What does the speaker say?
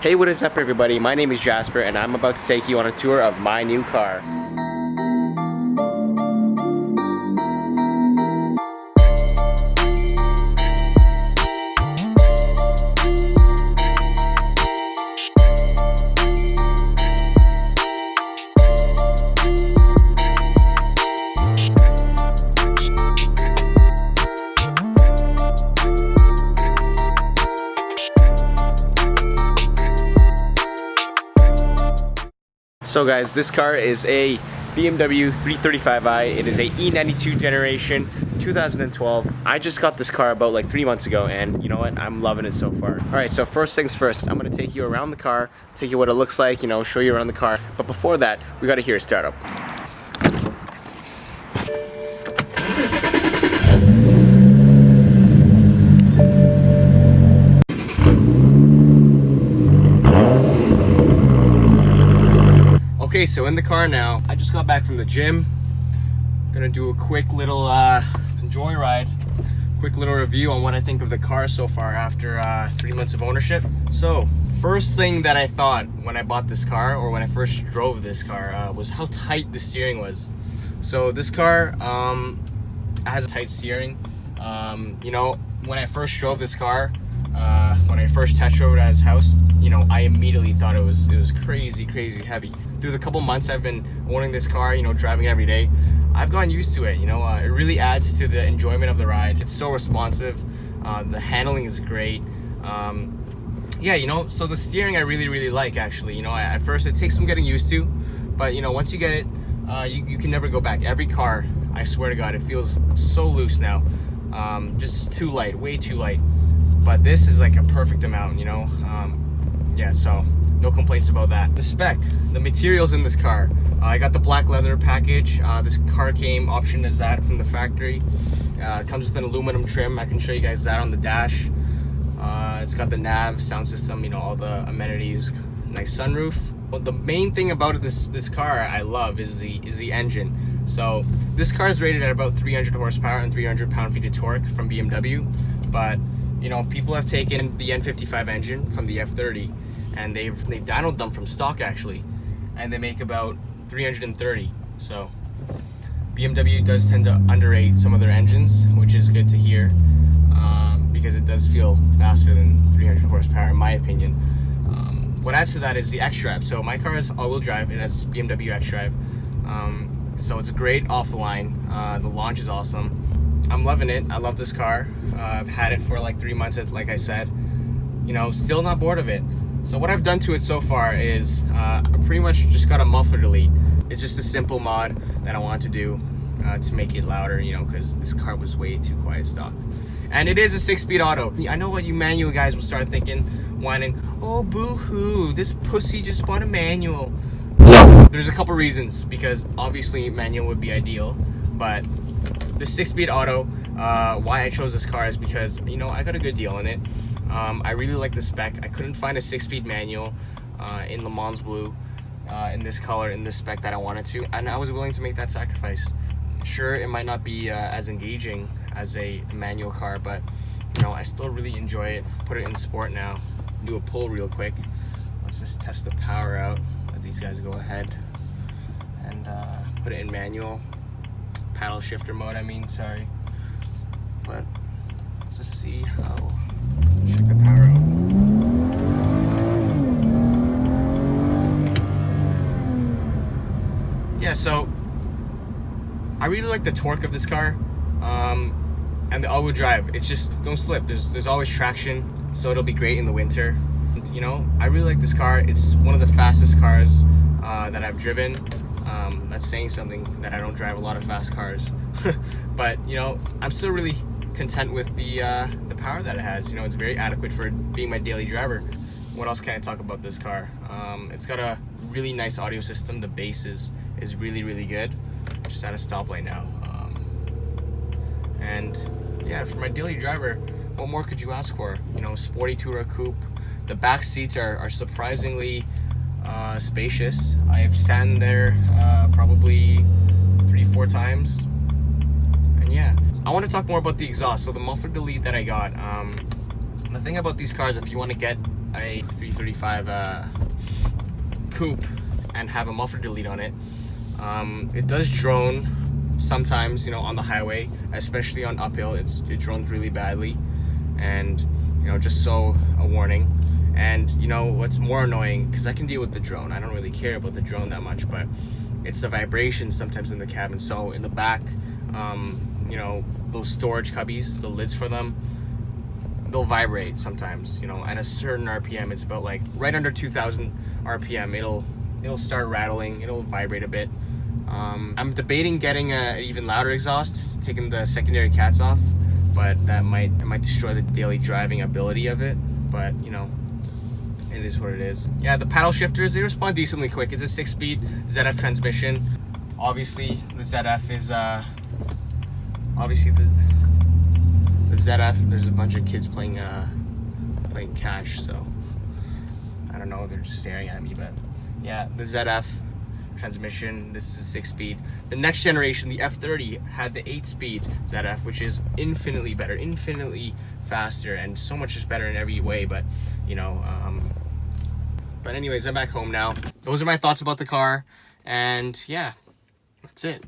Hey, what is up everybody? My name is Jasper and I'm about to take you on a tour of my new car. So guys, this car is a BMW 335i. It is a E92 generation, 2012. I just got this car about like 3 months ago and you know what? I'm loving it so far. Alright, so first things first, I'm gonna take you around the car, take you what it looks like, you know, show you around the car. But before that, we gotta hear it start up. Okay, so in the car now. I just got back from the gym. Gonna do a quick little joyride, quick little review on what I think of the car so far after 3 months of ownership. So, first thing that I thought when I bought this car, or when I first drove this car, was how tight the steering was. So this car has a tight steering. You know, when I first drove this car, when I first test drove it at his house, you know, I immediately thought it was crazy heavy. Through the couple months I've been owning this car, you know, driving it every day, I've gotten used to it. You know, it really adds to the enjoyment of the ride. It's so responsive. The handling is great. Yeah, you know, so the steering I really like, actually. You know, at first it takes some getting used to, but you know, once you get it, you can never go back. Every car, I swear to God, it feels so loose now. Just too light, way too light. But this is like a perfect amount, you know. Yeah, so no complaints about that. The spec, the materials in this car. I got the black leather package. This car came optioned as that from the factory. It comes with an aluminum trim. I can show you guys that on the dash. It's got the nav, sound system, you know, all the amenities. Nice sunroof. But the main thing about this car I love is the engine. So this car is rated at about 300 horsepower and 300 pound-feet of torque from BMW. But you know, people have taken the N55 engine from the F30 and they've dynoed them from stock actually, and they make about 330. So BMW does tend to underrate some of their engines, which is good to hear, because it does feel faster than 300 horsepower in my opinion. What adds to that is the X-Drive. So my car is all-wheel drive and it's BMW X-Drive. So it's great off the line. The launch is awesome. I'm loving it. I love this car. I've had it for like 3 months, like I said. You know, still not bored of it. So what I've done to it so far is I pretty much just got a muffler delete. It's just a simple mod that I want to do to make it louder, you know, because this car was way too quiet stock. And it is a 6-speed auto. I know what you manual guys will start thinking, whining, oh boo-hoo, this pussy just bought a manual. There's a couple reasons, because obviously manual would be ideal, but the 6-speed auto, why I chose this car is because, you know, I got a good deal on it. I really like the spec. I couldn't find a 6-speed manual in Le Mans Blue, in this color, in this spec that I wanted to, and I was willing to make that sacrifice. Sure, it might not be as engaging as a manual car, but you know, I still really enjoy it. Put it in sport now. Do a pull real quick. Let's just test the power out. Let these guys go ahead and put it in manual. Paddle shifter mode, I mean, sorry. But let's just see how. Check the power out. Yeah, so I really like the torque of this car, and the all-wheel drive. It's just, don't slip. There's always traction, so it'll be great in the winter. You know, I really like this car. It's one of the fastest cars that I've driven. That's saying something, that I don't drive a lot of fast cars. But you know, I'm still really content with the power that it has. You know, it's very adequate for being my daily driver. What else can I talk about this car? It's got a really nice audio system. The bass is really good. Just at a stoplight now. And yeah, for my daily driver, what more could you ask for? You know, sporty Tourer coupe. The back seats are surprisingly spacious. I have sat in there probably 3-4 times, and yeah, I want to talk more about the exhaust. So the muffler delete that I got, the thing about these cars, if you want to get a 335 Coupe and have a muffler delete on it. It does drone sometimes, you know, on the highway, especially on uphill. It drones really badly, and you know, just so a warning. And you know what's more annoying, because I can deal with the drone, I don't really care about the drone that much, but it's the vibration sometimes in the cabin. So in the back, you know, those storage cubbies, the lids for them, they'll vibrate sometimes, you know, at a certain RPM. It's about like right under 2000 RPM, it'll start rattling, it'll vibrate a bit. I'm debating getting an even louder exhaust, taking the secondary cats off, but it might destroy the daily driving ability of it. But you know, it is what it is. Yeah, the paddle shifters, they respond decently quick. It's a 6-speed ZF transmission. Obviously the ZF is obviously the ZF, there's a bunch of kids playing cash, so I don't know, they're just staring at me. But yeah, the ZF transmission, this is a 6-speed. The next generation, the F30, had the 8-speed ZF, which is infinitely better, infinitely faster, and so much just better in every way. But you know, but anyways, I'm back home now. Those are my thoughts about the car, and yeah, that's it.